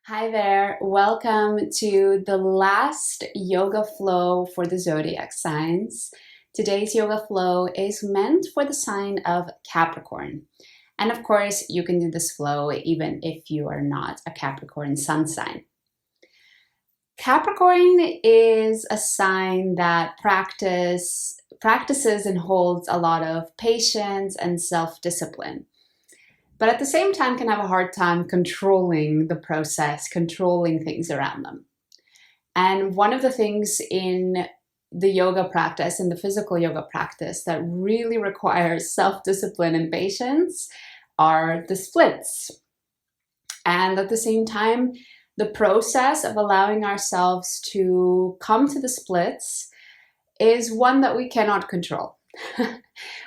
Hi there, welcome to the last yoga flow for the zodiac signs. Today's yoga flow is meant for the sign of Capricorn. And of course, you can do this flow even if you are not a Capricorn sun sign. Capricorn is a sign that practices and holds a lot of patience and self-discipline, but at the same time can have a hard time controlling the process, controlling things around them. And one of the things in the yoga practice, in the physical yoga practice, that really requires self-discipline and patience are the splits. And at the same time, the process of allowing ourselves to come to the splits is one that we cannot control.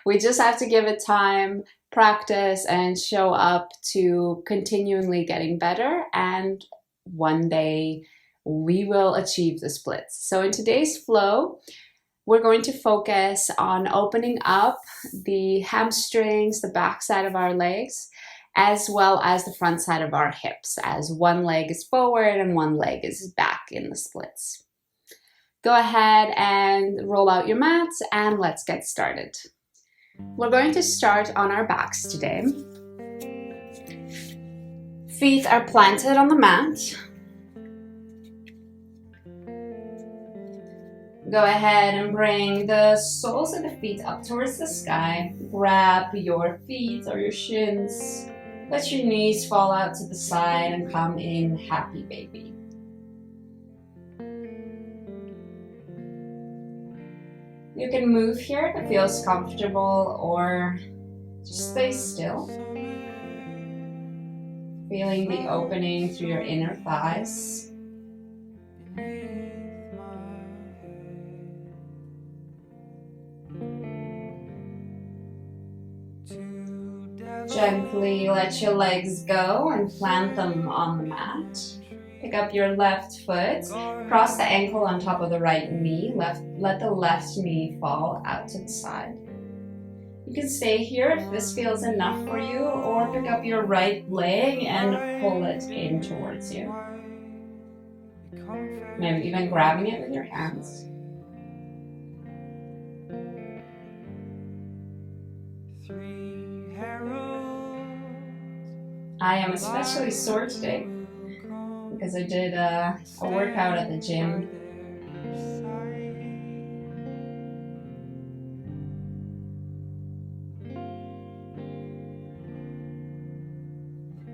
We just have to give it time, practice, and show up to continually getting better, and one day we will achieve the splits. So in today's flow, we're going to focus on opening up the hamstrings, the back side of our legs, as well as the front side of our hips, as one leg is forward and one leg is back in the splits. Go ahead and roll out your mat and let's get started. We're going to start on our backs today. Feet are planted on the mat. Go ahead and bring the soles of the feet up towards the sky. Grab your feet or your shins. Let your knees fall out to the side and come in happy baby. You can move here if it feels comfortable, or just stay still. Feeling the opening through your inner thighs. Gently let your legs go and plant them on the mat. Pick up your left foot, cross the ankle on top of the right knee, let the left knee fall out to the side. You can stay here if this feels enough for you, or pick up your right leg and pull it in towards you. Maybe even grabbing it with your hands. I am especially sore today because I did a workout at the gym.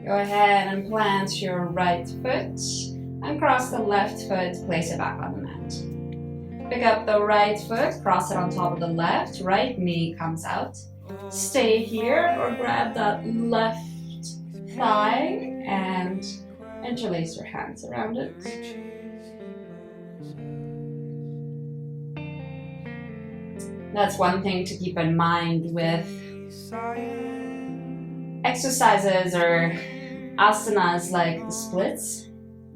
Go ahead and plant your right foot and cross the left foot, place it back on the mat. Pick up the right foot, cross it on top of the left, right knee comes out. Stay here or grab that left thigh and interlace your hands around it. That's one thing to keep in mind with exercises or asanas like the splits,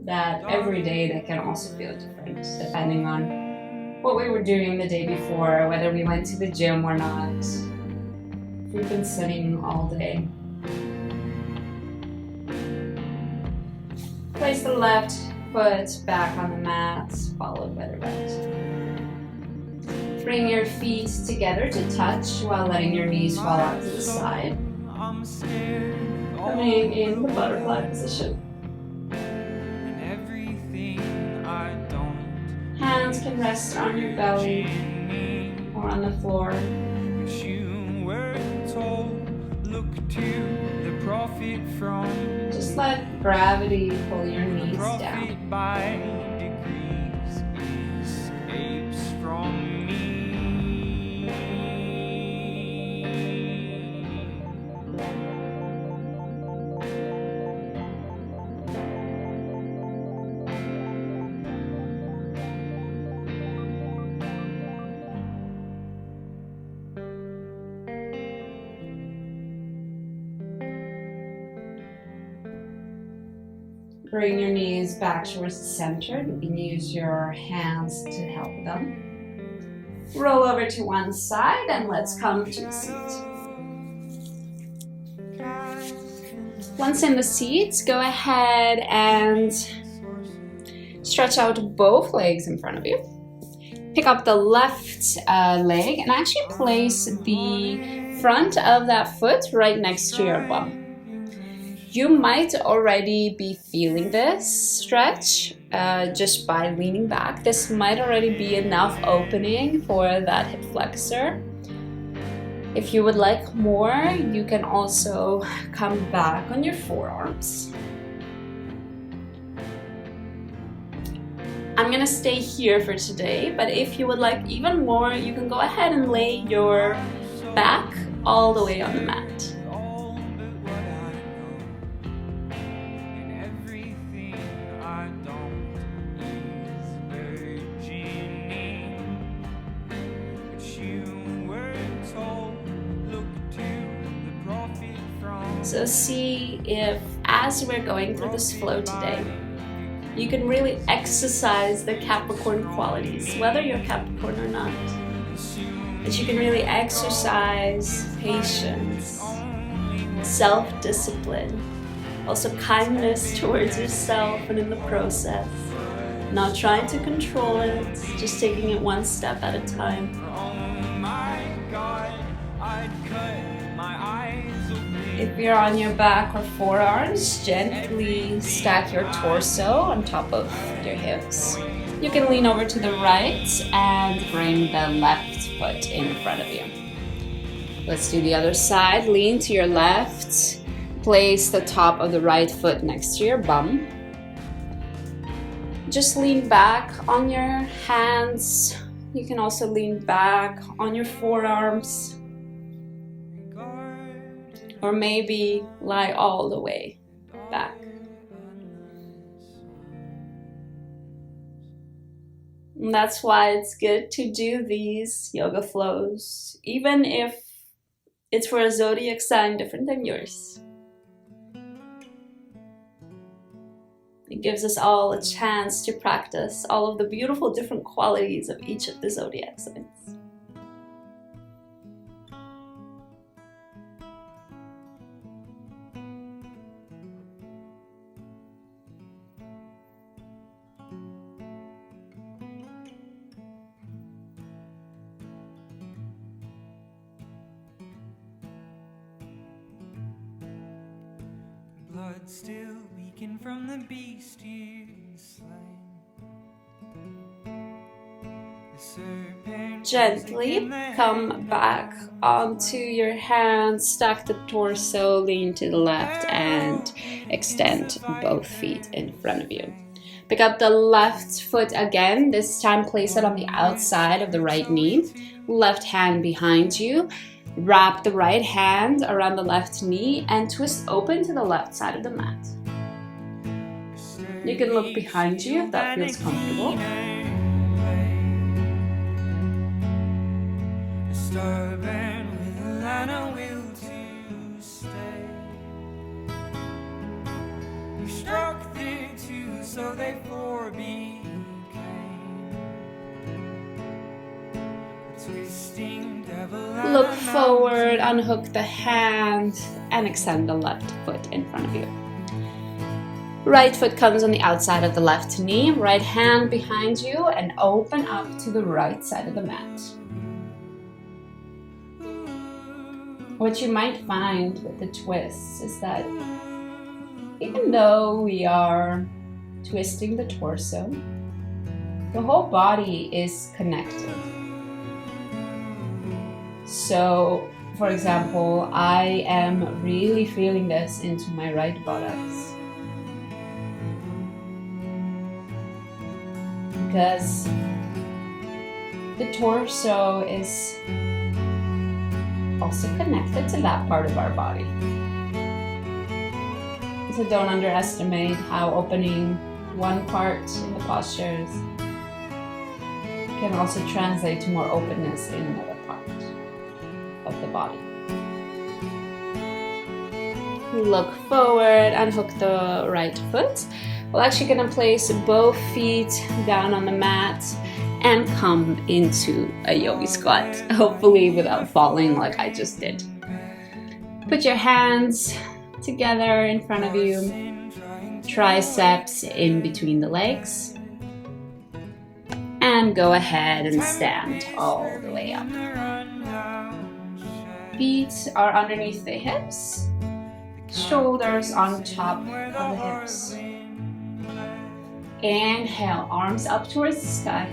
that every day they can also feel different depending on what we were doing the day before, whether we went to the gym or not, if we've been sitting all day. Place the left foot back on the mat, followed by the right. Bring your feet together to touch while letting your knees fall out to the side. Coming in the butterfly position. Hands can rest on your belly or on the floor. Just let gravity pull your knees down. Bring your knees back towards the center. You can use your hands to help them. Roll over to one side and let's come to a seat. Once in the seat, go ahead and stretch out both legs in front of you. Pick up the left leg and actually place the front of that foot right next to your bum. You might already be feeling this stretch just by leaning back. This might already be enough opening for that hip flexor. If you would like more, you can also come back on your forearms. I'm gonna stay here for today, but if you would like even more, you can go ahead and lay your back all the way on the mat. So see if, as we're going through this flow today, you can really exercise the Capricorn qualities, whether you're Capricorn or not. That you can really exercise patience, self-discipline, also kindness towards yourself and in the process. Not trying to control it, just taking it one step at a time. If you're on your back or forearms, gently stack your torso on top of your hips. You can lean over to the right and bring the left foot in front of you. Let's do the other side. Lean to your left. Place the top of the right foot next to your bum. Just lean back on your hands. You can also lean back on your forearms. Or maybe lie all the way back. And that's why it's good to do these yoga flows, even if it's for a zodiac sign different than yours. It gives us all a chance to practice all of the beautiful different qualities of each of the zodiac signs. Blood still leaking from the beast you slain. Gently come back onto your hands, stack the torso, lean to the left and extend both feet in front of you. Pick up the left foot again, this time place it on the outside of the right knee, left hand behind you. Wrap the right hand around the left knee and twist open to the left side of the mat. You can look behind you if that feels comfortable. You struck the two, so they forbecame. Look forward, unhook the hand, and extend the left foot in front of you. Right foot comes on the outside of the left knee, right hand behind you, and open up to the right side of the mat. What you might find with the twists is that even though we are twisting the torso, the whole body is connected. So, for example, I am really feeling this into my right buttocks. Because the torso is also connected to that part of our body. So don't underestimate how opening one part in the postures can also translate to more openness in another part of the body. Look forward, unhook the right foot. We're actually going to place both feet down on the mat and come into a yogi squat, hopefully without falling like I just did. Put your hands together in front of you. Triceps in between the legs. And go ahead and stand all the way up. Feet are underneath the hips. Shoulders on top of the hips. Inhale, arms up towards the sky.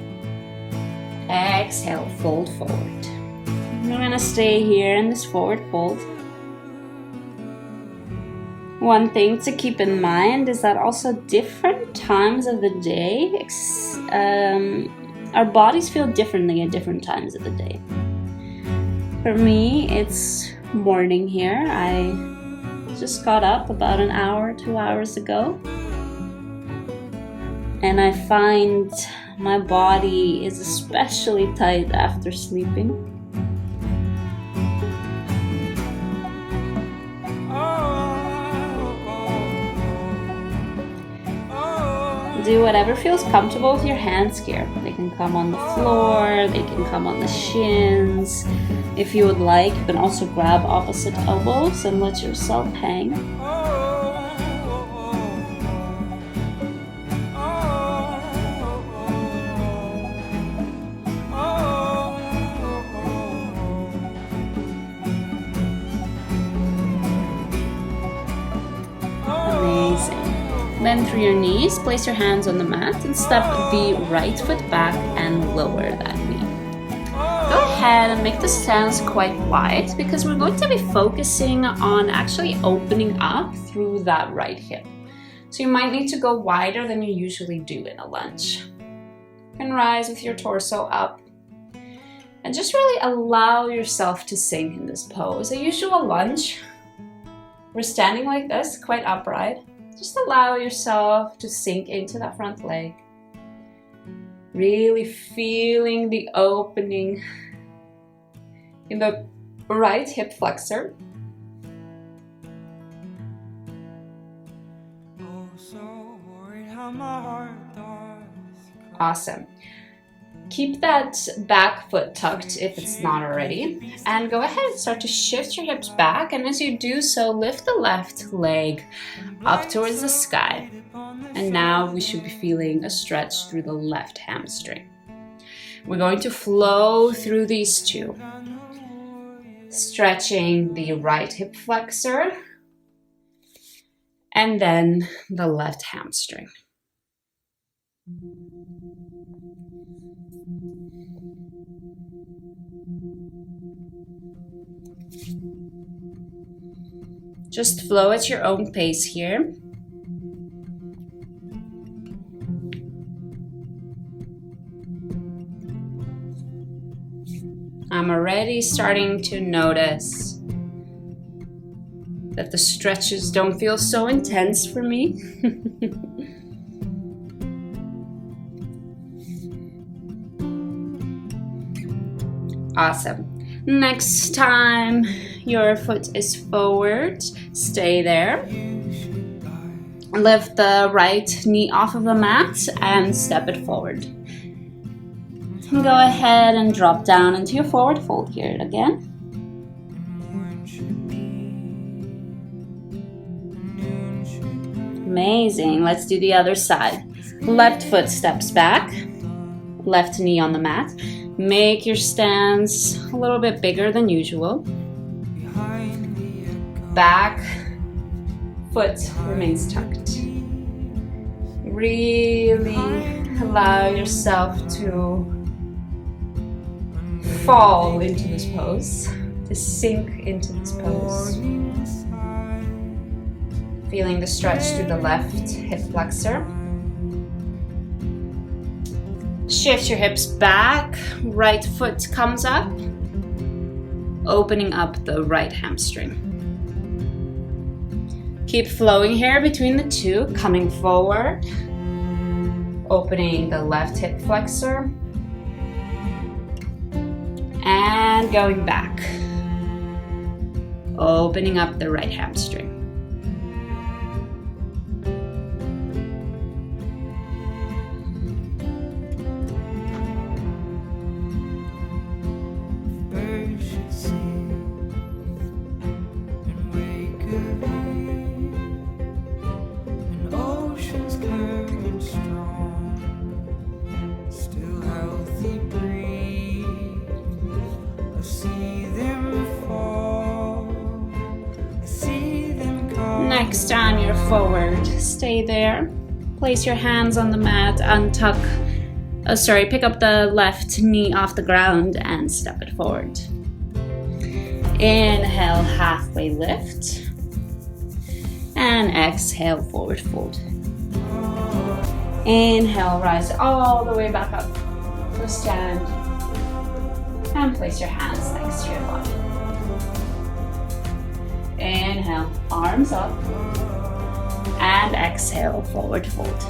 Exhale, fold forward. We're gonna stay here in this forward fold. One thing to keep in mind is that also different times of the day, our bodies feel differently at different times of the day. For me, it's morning here. I just got up about an hour, 2 hours ago. And I find my body is especially tight after sleeping. Do whatever feels comfortable with your hands here. They can come on the floor, they can come on the shins. If you would like, you can also grab opposite elbows and let yourself hang. Bend through your knees, place your hands on the mat and step the right foot back and lower that knee. Go ahead and make the stance quite wide because we're going to be focusing on actually opening up through that right hip. So you might need to go wider than you usually do in a lunge. You can rise with your torso up and just really allow yourself to sink in this pose. A usual lunge, we're standing like this, quite upright. Just allow yourself to sink into that front leg. Really feeling the opening in the right hip flexor. Awesome. Keep that back foot tucked if it's not already. And go ahead and start to shift your hips back. And as you do so, lift the left leg up towards the sky. And now we should be feeling a stretch through the left hamstring. We're going to flow through these two. Stretching the right hip flexor. And then the left hamstring. Just flow at your own pace here. I'm already starting to notice that the stretches don't feel so intense for me. Awesome. Next time your foot is forward, stay there. Lift the right knee off of the mat and step it forward. And go ahead and drop down into your forward fold here again. Amazing. Let's do the other side. Left foot steps back, left knee on the mat. Make your stance a little bit bigger than usual. Back foot remains tucked. Really allow yourself to fall into this pose, to sink into this pose. Feeling the stretch through the left hip flexor. Shift your hips back, right foot comes up, opening up the right hamstring. Keep flowing here between the two, coming forward, opening the left hip flexor, and going back, opening up the right hamstring. next on your forward. Stay there. Place your hands on the mat, pick up the left knee off the ground and step it forward. Inhale, halfway lift. And exhale, forward fold. Inhale, rise all the way back up. So stand and place your hands next to your body. Inhale, arms up. And exhale, forward fold.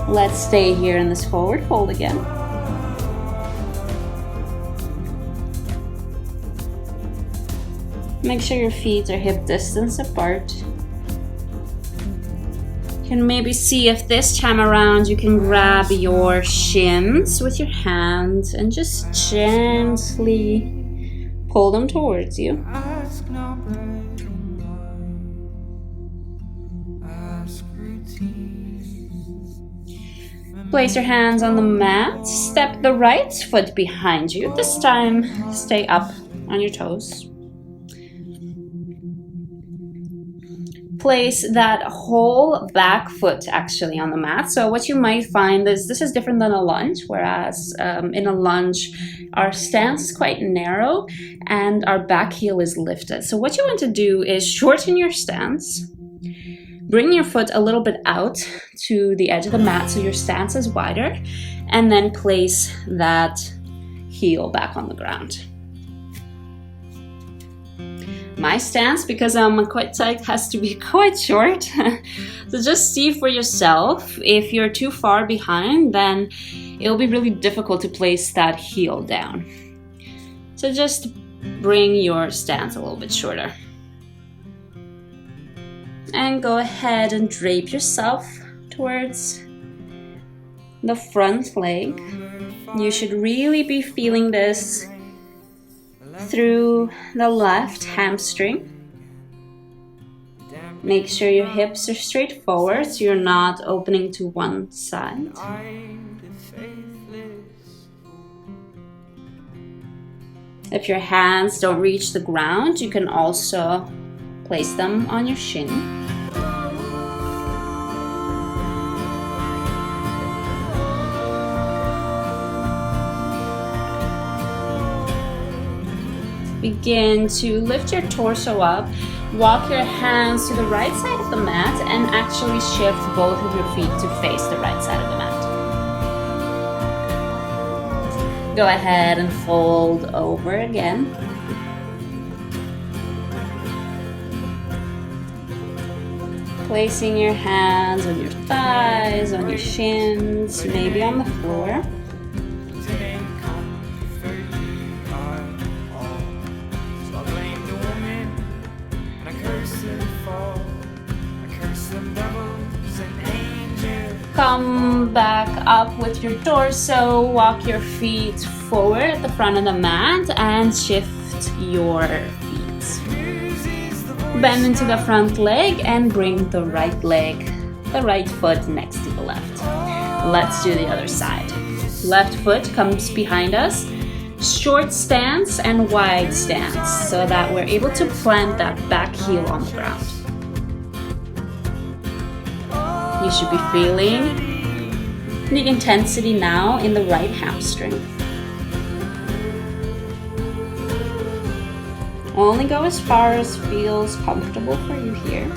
Let's stay here in this forward fold again. Make sure your feet are hip distance apart. You can maybe see if this time around you can grab your shins with your hands and just gently pull them towards you. Place your hands on the mat. Step the right foot behind you. This time, stay up on your toes. Place that whole back foot actually on the mat. So what you might find is this is different than a lunge, whereas in a lunge, our stance is quite narrow and our back heel is lifted. So what you want to do is shorten your stance. Bring your foot a little bit out to the edge of the mat so your stance is wider, and then place that heel back on the ground. My stance, because I'm quite tight, has to be quite short. So just see for yourself. If you're too far behind, then it'll be really difficult to place that heel down. So just bring your stance a little bit shorter. And go ahead and drape yourself towards the front leg. You should really be feeling this through the left hamstring. Make sure your hips are straight forward so you're not opening to one side. If your hands don't reach the ground, you can also place them on your shin. Begin to lift your torso up, walk your hands to the right side of the mat, and actually shift both of your feet to face the right side of the mat. Go ahead and fold over again. Placing your hands on your thighs, on your shins, maybe on the floor. Come back up with your torso, walk your feet forward at the front of the mat and shift your feet. Bend into the front leg and bring the right foot next to the left. Let's do the other side. Left foot comes behind us, short stance and wide stance so that we're able to plant that back heel on the ground. You should be feeling the intensity now in the right hamstring. Only go as far as feels comfortable for you here.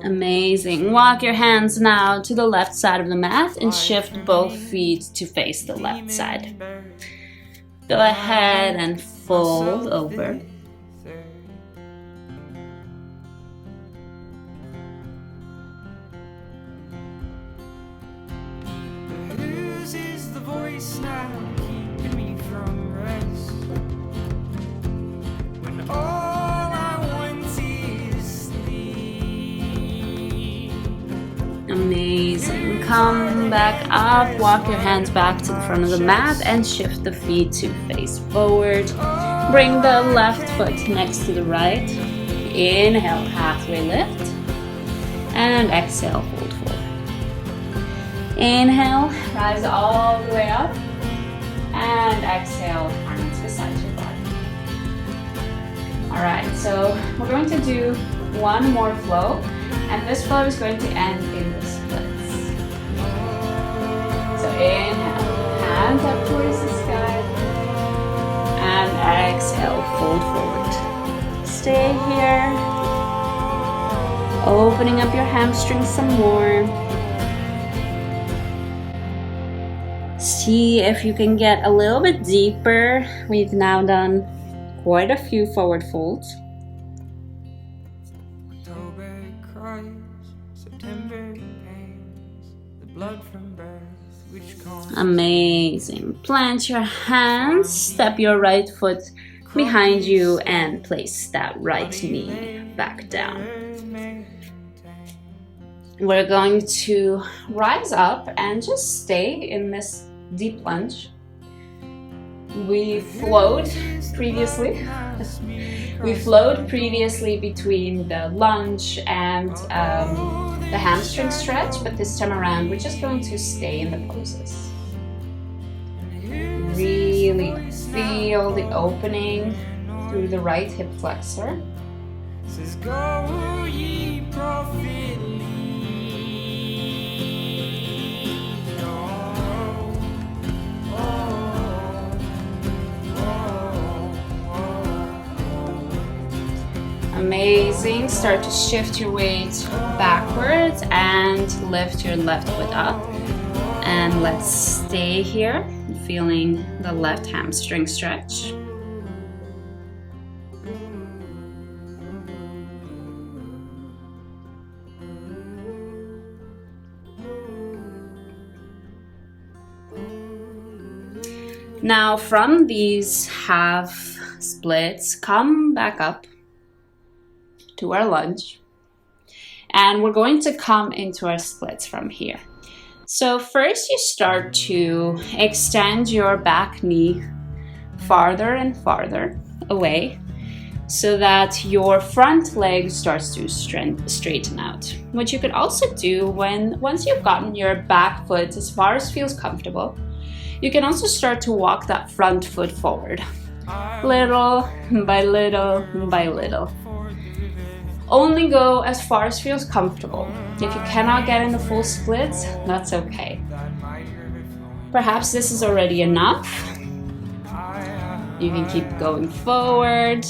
Amazing. Walk your hands now to the left side of the mat and shift both feet to face the left side. Go ahead and fold over. Whose is the voice now keeping me from rest? When all I want is sleep. Amazing. come back up, walk your hands back to the front of the mat and shift the feet to face forward. Bring the left foot next to the right. Inhale, halfway lift. And exhale, fold forward. Inhale, rise all the way up. And exhale, hands beside your body. Alright, so we're going to do one more flow. And this flow is going to end in the splits. So inhale, hands up towards the sky. And exhale, fold forward. Stay here. Opening up your hamstrings some more. See if you can get a little bit deeper. We've now done quite a few forward folds. October cries, September pains, the blood from birth which comes. Amazing. Plant your hands, step your right foot behind you and place that right knee back down. We're going to rise up and just stay in this deep lunge. We flowed previously. We flowed previously between the lunge and the hamstring stretch, but this time around we're just going to stay in the poses. Really feel the opening through the right hip flexor. Says, go ye prophet. Amazing. Start to shift your weight backwards and lift your left foot up. And let's stay here, feeling the left hamstring stretch. Now from these half splits, come back up to our lunge. And we're going to come into our splits from here. So first you start to extend your back knee farther and farther away so that your front leg starts to straighten out. What you could also do once you've gotten your back foot as far as feels comfortable, you can also start to walk that front foot forward, little by little by little. Only go as far as feels comfortable. If you cannot get in the full splits, that's okay. Perhaps this is already enough. You can keep going forward.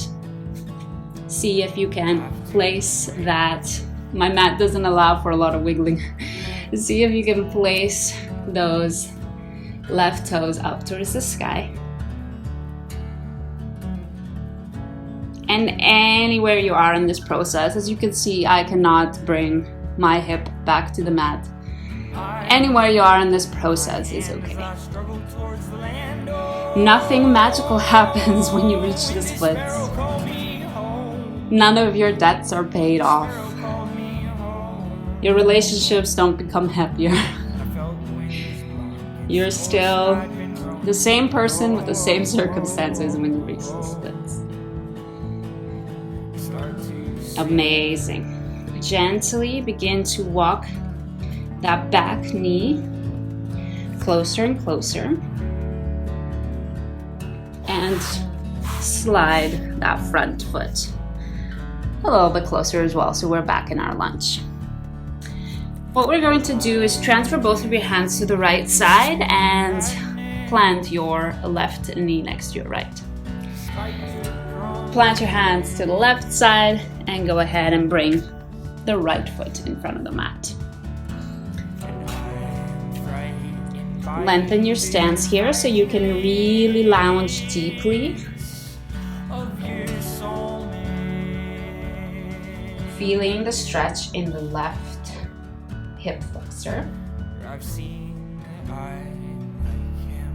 See if you can place that. My mat doesn't allow for a lot of wiggling. See if you can place those left toes up towards the sky. And anywhere you are in this process, as you can see, I cannot bring my hip back to the mat. Anywhere you are in this process is okay. Nothing magical happens when you reach the splits. None of your debts are paid off. Your relationships don't become happier. You're still the same person with the same circumstances when you reach the splits. Amazing. Gently begin to walk that back knee closer and closer. And slide that front foot a little bit closer as well, so we're back in our lunge. What we're going to do is transfer both of your hands to the right side and plant your left knee next to your right. Plant your hands to the left side and go ahead and bring the right foot in front of the mat. Lengthen your stance here so you can really lounge deeply. Feeling the stretch in the left hip flexor. I've seen a eye like him.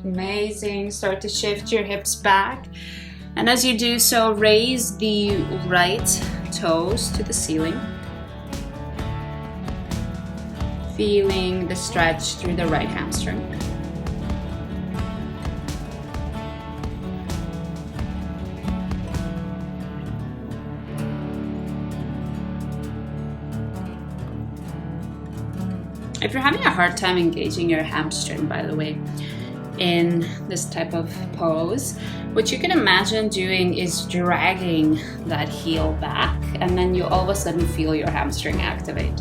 Amazing. Start to shift your hips back. And as you do so, raise the right toes to the ceiling. Feeling the stretch through the right hamstring. If you're having a hard time engaging your hamstring, by the way, in this type of pose, what you can imagine doing is dragging that heel back, and then you all of a sudden feel your hamstring activate.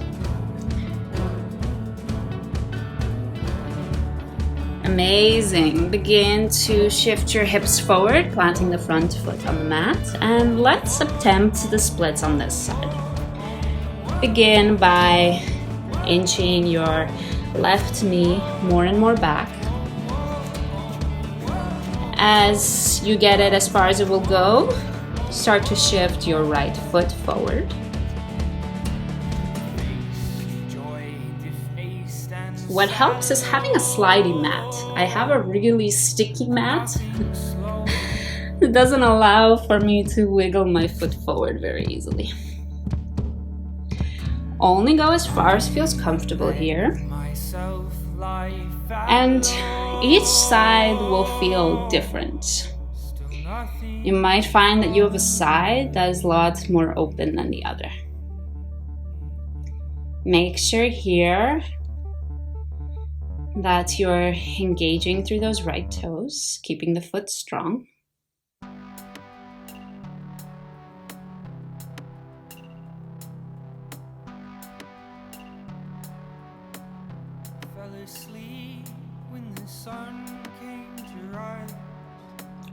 Amazing. Begin to shift your hips forward, planting the front foot on the mat, and let's attempt the splits on this side. Begin by inching your left knee more and more back. As you get it as far as it will go, start to shift your right foot forward. What helps is having a slidey mat. I have a really sticky mat. It doesn't allow for me to wiggle my foot forward very easily. Only go as far as feels comfortable here. And each side will feel different. You might find that you have a side that is a lot more open than the other. Make sure here that you're engaging through those right toes, keeping the foot strong.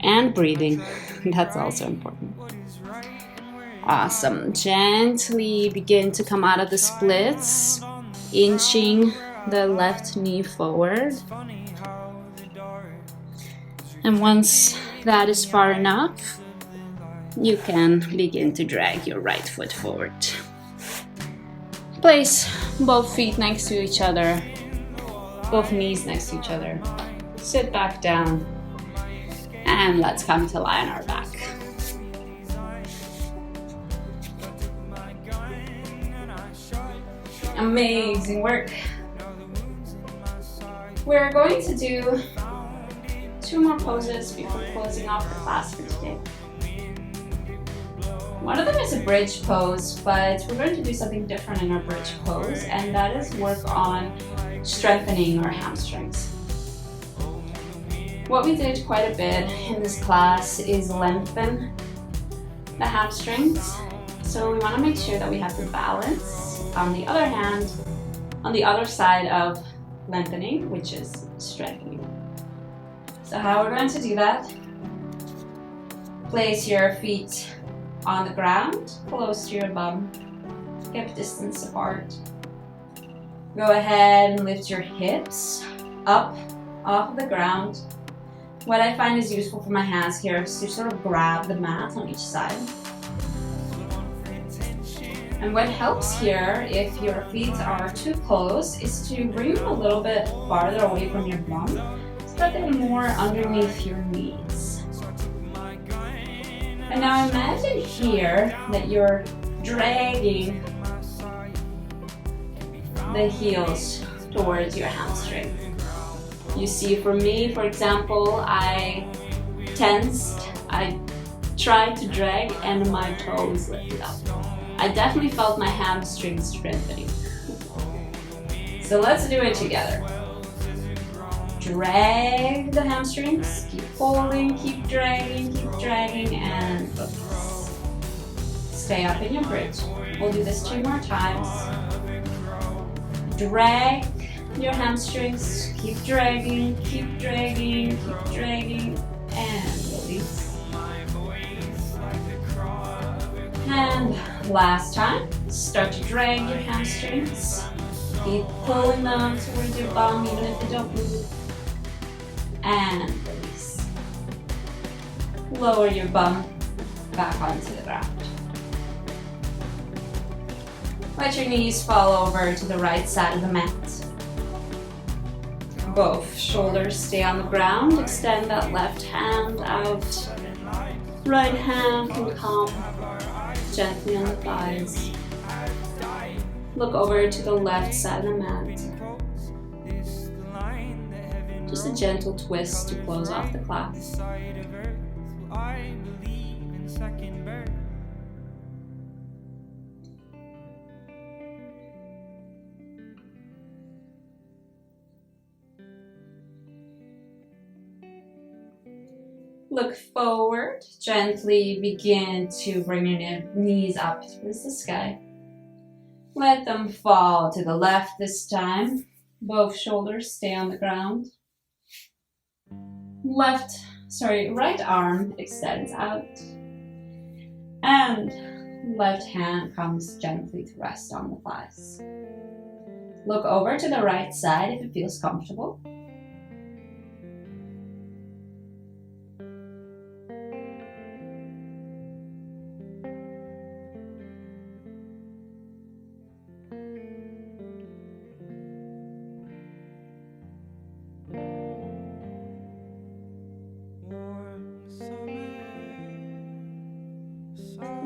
And breathing, that's also important. Awesome. Gently begin to come out of the splits, inching the left knee forward. And once that is far enough, you can begin to drag your right foot forward. Place both feet next to each other, both knees next to each other. Sit back down, and let's come to lie on our back. Amazing work. We're going to do 2 more poses before closing off the class for today. One of them is a bridge pose, but we're going to do something different in our bridge pose, and that is work on strengthening our hamstrings. What we did quite a bit in this class is lengthen the hamstrings. So we want to make sure that we have the balance. On the other hand, on the other side of lengthening, which is strengthening. So how we're going to do that? Place your feet on the ground, close to your bum, hip distance apart. Go ahead and lift your hips up off of the ground. What I find is useful for my hands here is to sort of grab the mat on each side. And what helps here, if your feet are too close, is to bring them a little bit farther away from your bum so that they're more underneath your knees. And now imagine here that you're dragging the heels towards your hamstring. You see, for me, for example, I tensed, I tried to drag, and my toes lifted up. I definitely felt my hamstrings strengthening. So let's do it together. Drag the hamstrings, keep pulling, keep dragging, and focus. Stay up in your bridge. We'll do this 2 more times. Drag your hamstrings, keep dragging, and release. And last time, start to drag your hamstrings. Keep pulling them towards your bum, even if they don't move. And release. Lower your bum back onto the ground. Let your knees fall over to the right side of the mat. Both shoulders stay on the ground. Extend that left hand out. Right hand can come gently on the thighs. Look over to the left side of the mat. Just a gentle twist to close off the class. Look forward. Gently begin to bring your knees up towards the sky. Let them fall to the left this time. Both shoulders stay on the ground. Right arm extends out. And left hand comes gently to rest on the thighs. Look over to the right side if it feels comfortable.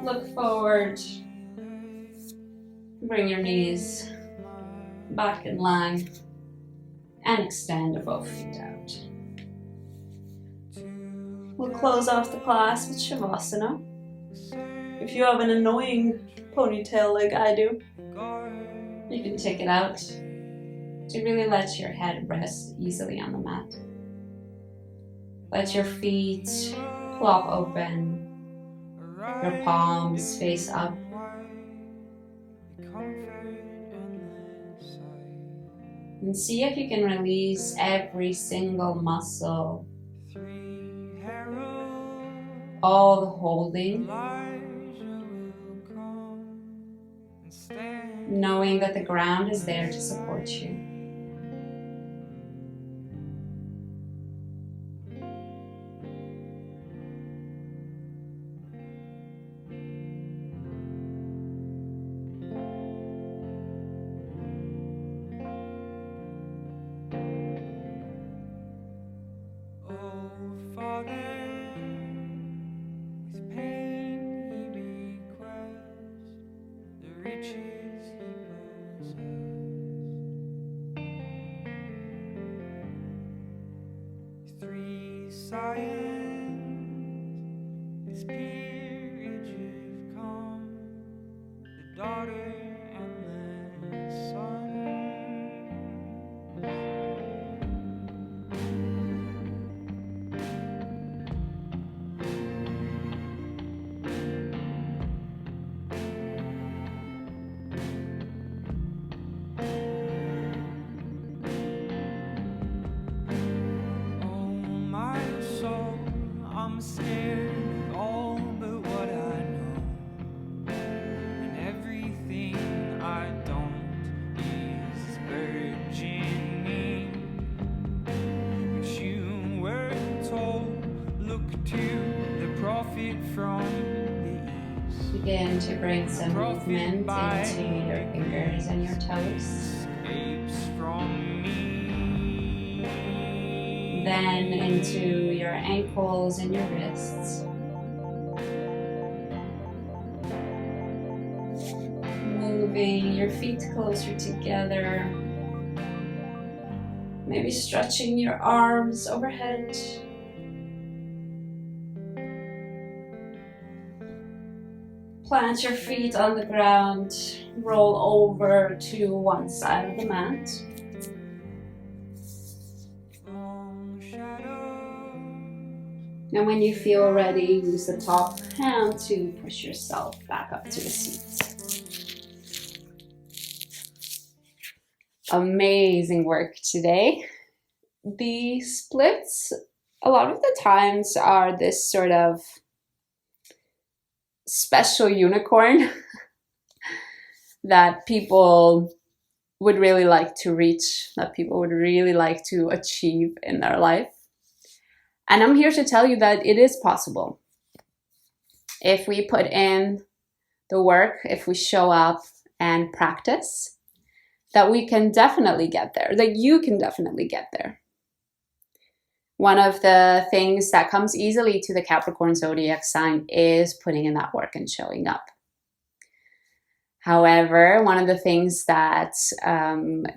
Look forward. Bring your knees back in line and extend both feet out. We'll close off the class with Shavasana. If you have an annoying ponytail like I do, you can take it out to really let your head rest easily on the mat. Let your feet flop open. Your palms face up. And see if you can release every single muscle. All the holding. Knowing that the ground is there to support you. Begin to bring some movement into your fingers and your toes. Then into your ankles and your wrists. Moving your feet closer together. Maybe stretching your arms overhead. Plant your feet on the ground, roll over to one side of the mat. And when you feel ready, use the top hand to push yourself back up to the seat. Amazing work today. The splits, a lot of the times, are this sort of special unicorn that people would really like to reach, that people would really like to achieve in their life. And I'm here to tell you that it is possible. If we put in the work, if we show up and practice, that we can definitely get there, that you can definitely get there. One of the things that comes easily to the Capricorn zodiac sign is putting in that work and showing up. However, one of the things that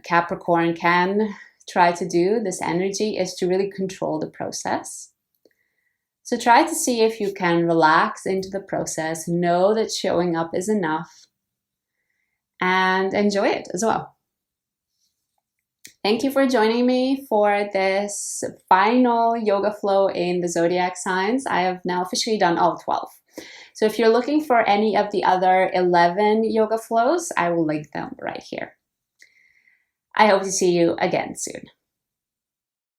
Capricorn can try to do, this energy, is to really control the process. So try to see if you can relax into the process, know that showing up is enough, and enjoy it as well. Thank you for joining me for this final yoga flow in the zodiac signs. I have now officially done all 12. So if you're looking for any of the other 11 yoga flows, I will link them right here. I hope to see you again soon.